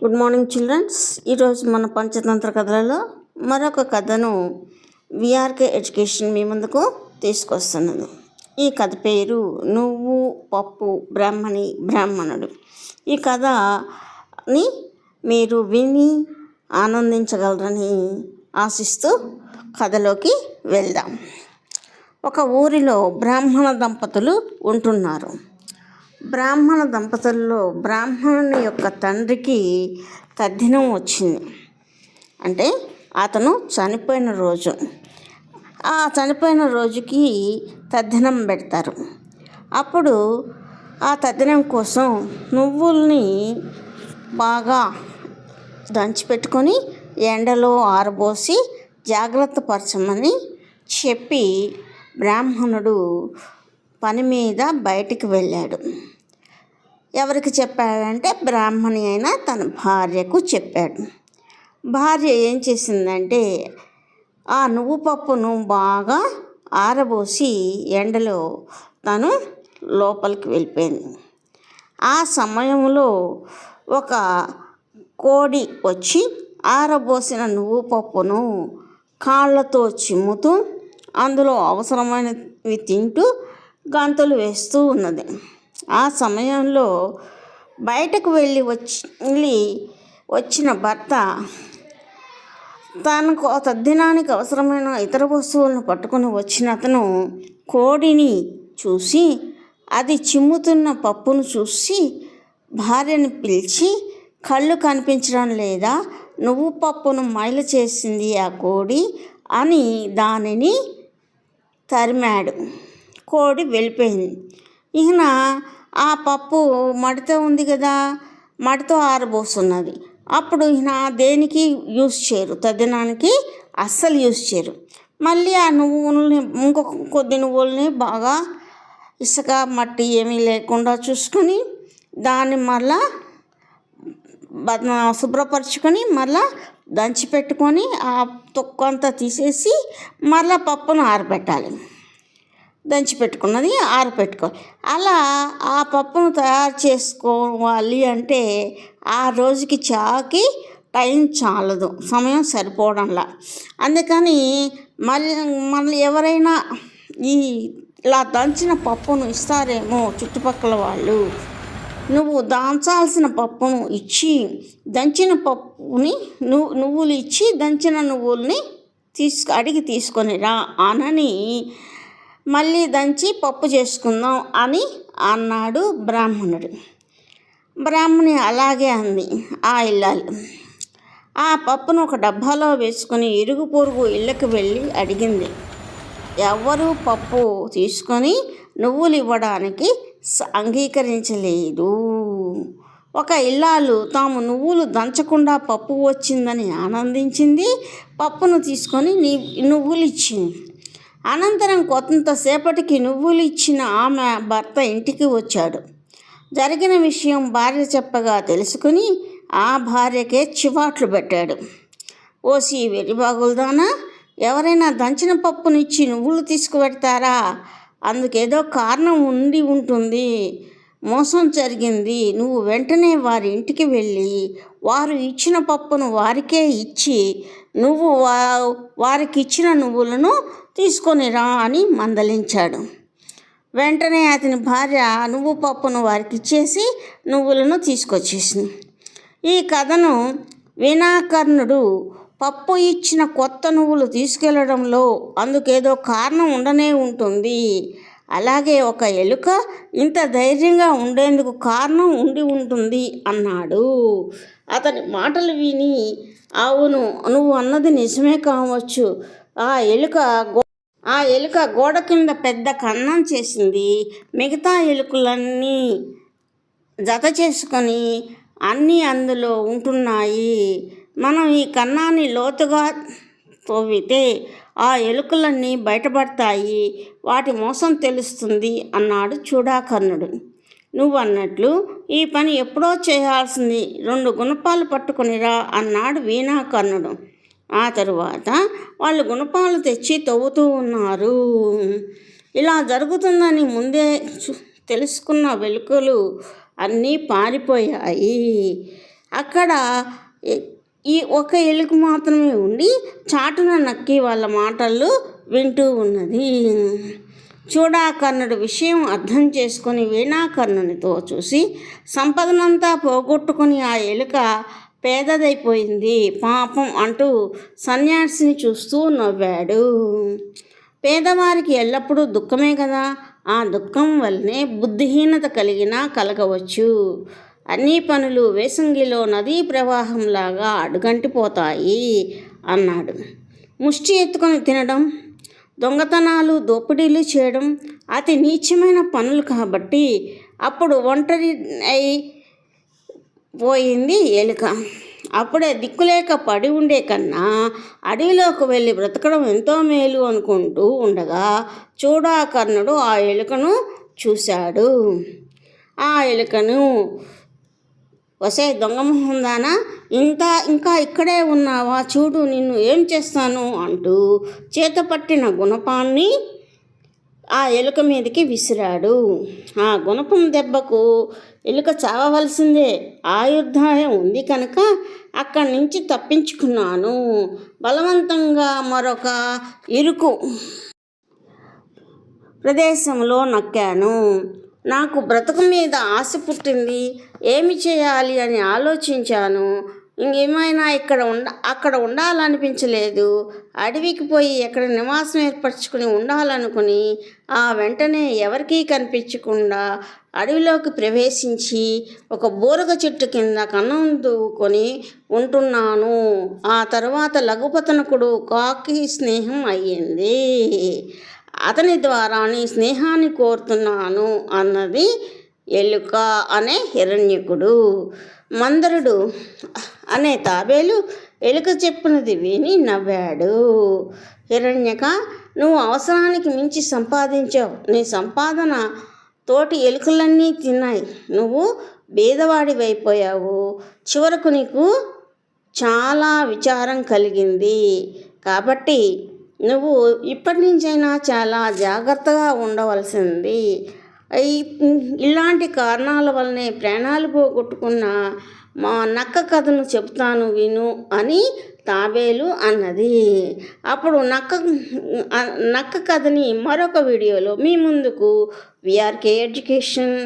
Good morning children's. ఈరోజు మన పంచతంత్ర కథలలో మరొక కథను విఆర్కే ఎడ్యుకేషన్ మీ ముందుకు తీసుకొస్తున్నాను. ఈ కథ పేరు నువ్వు పప్పు బ్రాహ్మణి బ్రాహ్మణుడు. ఈ కథని మీరు విని ఆనందించగలరని ఆశిస్తూ కథలోకి వెళ్దాం. ఒక ఊరిలో బ్రాహ్మణ దంపతులు ఉంటున్నారు. బ్రాహ్మణ దంపతుల్లో బ్రాహ్మణుని యొక్క తండ్రికి తద్దినం వచ్చింది. అంటే అతను చనిపోయిన రోజు. ఆ చనిపోయిన రోజుకి తద్దినం పెడతారు. అప్పుడు ఆ తద్దినం కోసం నువ్వుల్ని బాగా దంచిపెట్టుకొని ఎండలో ఆరబోసి జాగ్రత్త పరచమని చెప్పి బ్రాహ్మణుడు పని మీద బయటికి వెళ్ళాడు. ఎవరికి చెప్పాడంటే బ్రాహ్మణి అయిన తన భార్యకు చెప్పాడు. భార్య ఏం చేసిందంటే ఆ నువ్వు పప్పును బాగా ఆరబోసి ఎండలో తను లోపలికి వెళ్ళిపోయింది. ఆ సమయంలో ఒక కోడి వచ్చి ఆరబోసిన నువ్వు పప్పును కాళ్ళతో చిమ్ముతూ అందులో అవసరమైనవి తింటూ గంతులు వేస్తూ ఉన్నది. ఆ సమయంలో బయటకు వచ్చిన భర్త తనకు తద్దినానికి అవసరమైన ఇతర వస్తువులను పట్టుకొని వచ్చిన అతను కోడిని చూసి అది చిమ్ముతున్న పప్పును చూసి భార్యను పిలిచి కళ్ళు కనిపించడం లేదా, నువ్వు పప్పును మైల చేసింది ఆ కోడి అని దానిని తరిమాడు. కోడి వెళ్ళిపోయింది. ఈయన ఆ పప్పు మడితో ఉంది కదా, మడితో ఆరబోస్తున్నది. అప్పుడు ఈయన దేనికి యూజ్ చేయరు, తద్దినానికి అస్సలు యూజ్ చేయరు. మళ్ళీ ఆ నువ్వుల్ని ఇంకొక కొద్ది నువ్వుల్ని బాగా ఇసుక మట్టి ఏమీ లేకుండా చూసుకొని దాన్ని మళ్ళా శుభ్రపరచుకొని మళ్ళా దంచిపెట్టుకొని ఆ తొక్కంతా తీసేసి మళ్ళీ పప్పును ఆరబెట్టాలి. దంచిపెట్టుకున్నది ఆరబెట్టుకోవాలి. అలా ఆ పప్పును తయారు చేసుకోవాలి అంటే ఆ రోజుకి చాకి టైం చాలదు, సమయం సరిపోవడంలా. అందుకని మళ్ళీ ఎవరైనా ఇలా దంచిన పప్పును ఇస్తారేమో చుట్టుపక్కల వాళ్ళు, నువ్వు దంచాల్సిన పప్పును ఇచ్చి దంచిన పప్పుని నువ్వులు ఇచ్చి దంచిన నువ్వుల్ని అడిగి తీసుకొని రా అనని మళ్ళీ దంచి పప్పు చేసుకుందాం అని అన్నాడు బ్రాహ్మణుడు. బ్రాహ్మణి అలాగే అంది. ఆ ఇల్లాలు ఆ పప్పును ఒక డబ్బాలో వేసుకొని ఇరుగు పొరుగు ఇళ్ళకి వెళ్ళి అడిగింది. ఎవరు పప్పు తీసుకొని నువ్వులు ఇవ్వడానికి అంగీకరించలేదు. ఒక ఇల్లాలు తాము నువ్వులు దంచకుండా పప్పు వచ్చిందని ఆనందించింది. పప్పును తీసుకొని నువ్వులు ఇచ్చింది. అనంతరం కొంతసేపటికి నువ్వులు ఇచ్చిన ఆమె భర్త ఇంటికి వచ్చాడు. జరిగిన విషయం భార్య చెప్పగా తెలుసుకుని ఆ భార్యకే చివాట్లు పెట్టాడు. ఓసి వెరిబాగులదానా, ఎవరైనా దంచిన పప్పునిచ్చి నువ్వులు తీసుకువెడతారా? అందుకేదో కారణం ఉండి ఉంటుంది. మోసం జరిగింది. నువ్వు వెంటనే వారి ఇంటికి వెళ్ళి వారు ఇచ్చిన పప్పును వారికే ఇచ్చి నువ్వు వారికి ఇచ్చిన నువ్వులను తీసుకొని రా అని మందలించాడు. వెంటనే అతని భార్య నువ్వు పప్పును వారికి ఇచ్చేసి నువ్వులను తీసుకొచ్చేసింది. ఈ కథను వినాకర్ణుడు పప్పు ఇచ్చిన కొత్త నువ్వులు తీసుకెళ్లడంలో అందుకేదో కారణం ఉండనే ఉంటుంది. అలాగే ఒక ఎలుక ఇంత ధైర్యంగా ఉండేందుకు కారణం ఉండి ఉంటుంది అన్నాడు. అతని మాటలు విని అవును, నువ్వు అన్నది నిజమే కావచ్చు. ఆ ఎలుక గోడ కింద పెద్ద కన్నం చేసింది. మిగతా ఎలుకలన్నీ జత చేసుకొని అన్నీ అందులో ఉంటున్నాయి. మనం ఈ కన్నాన్ని లోతుగా తవ్వితే ఆ ఎలుకలన్నీ బయటపడతాయి. వాటి మోసం తెలుస్తుంది అన్నాడు చూడాకర్ణుడు. నువ్వు అన్నట్లు ఈ పని ఎప్పుడో చేయాల్సింది. 2 గుణపాలు పట్టుకొనిరా అన్నాడు వీణాకర్ణుడు. ఆ తరువాత వాళ్ళు గుణపాలు తెచ్చి తవ్వుతూ ఉన్నారు. ఇలా జరుగుతుందని ముందే తెలుసుకున్న వెలుకలు అన్నీ పారిపోయాయి. అక్కడ ఈ ఒక ఎలుక మాత్రమే ఉండి చాటున నక్కి వాళ్ళ మాటలు వింటూ ఉన్నది. చూడాకర్ణుడు విషయం అర్థం చేసుకొని వీణాకర్ణునితో చూసి సంపదనంతా పోగొట్టుకుని ఆ ఎలుక పేదదైపోయింది పాపం అంటూ సన్యాసిని చూస్తూ నవ్వాడు. పేదవారికి ఎల్లప్పుడూ దుఃఖమే కదా, ఆ దుఃఖం వల్లనే బుద్ధిహీనత కలగవచ్చు. అన్ని పనులు వేసంగిలో నదీ ప్రవాహంలాగా అడుగంటిపోతాయి అన్నాడు. ముష్టి ఎత్తుకొని తినడం, దొంగతనాలు, దోపిడీలు చేయడం అతి నీచమైన పనులు కాబట్టి అప్పుడు ఒంటరి అయి పోయింది ఎలుక. అప్పుడే దిక్కులేక పడి ఉండే కన్నా అడవిలోకి వెళ్ళి బ్రతకడం ఎంతో మేలు అనుకుంటూ ఉండగా చూడాకర్ణుడు ఆ ఎలుకను చూశాడు. ఆ ఎలుకను, వసే దొంగమొహందానా, ఇంకా ఇక్కడే ఉన్నావా, చూడు నిన్ను ఏం చేస్తాను అంటూ చేతపట్టిన గుణపాన్ని ఆ ఎలుక మీదకి విసిరాడు. ఆ గుణపం దెబ్బకు ఎలుక చావవలసిందే. ఆయుర్దాయం ఉంది కనుక అక్కడి నుంచి తప్పించుకున్నాను. బలవంతంగా మరొక ఇరుకు ప్రదేశంలో నక్కాను. నాకు బ్రతుకు మీద ఆశ పుట్టింది. ఏమి చేయాలి అని ఆలోచించాను. ఇంకేమైనా అక్కడ ఉండాలనిపించలేదు. అడవికి పోయి ఎక్కడ నివాసం ఏర్పరచుకుని ఉండాలనుకుని ఆ వెంటనే ఎవరికీ కనిపించకుండా అడవిలోకి ప్రవేశించి ఒక బూరగ చెట్టు కింద కన్నం దూకొని ఉంటున్నాను. ఆ తర్వాత లఘుపతనకుడు కాకి స్నేహం అయ్యింది. అతని ద్వారా నీ స్నేహాన్ని కోరుతున్నాను అన్నది ఎలుక అనే హిరణ్యకుడు. మందరుడు అనే తాబేలు ఎలుక చెప్పినది విని నవ్వాడు. హిరణ్యక, నువ్వు అవసరానికి మించి సంపాదించావు. నీ సంపాదన తోటి ఎలుకలన్నీ తిన్నాయి. నువ్వు బీదవాడివైపోయావు. చివరకు నీకు చాలా విచారం కలిగింది. కాబట్టి నువ్వు ఇప్పటి నుంచైనా చాలా జాగ్రత్తగా ఉండవలసింది. ఇలాంటి కారణాల వల్లనే ప్రాణాలు పోగొట్టుకున్న మా నక్క కథను చెబుతాను విను అని తాబేలు అన్నది. అప్పుడు నక్క కథని మరొక వీడియోలో మీ ముందుకు విఆర్కే ఎడ్యుకేషన్.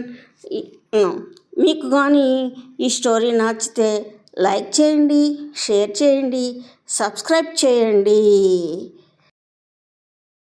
మీకు కానీ ఈ స్టోరీ నచ్చితే లైక్ చేయండి, షేర్ చేయండి, సబ్స్క్రైబ్ చేయండి.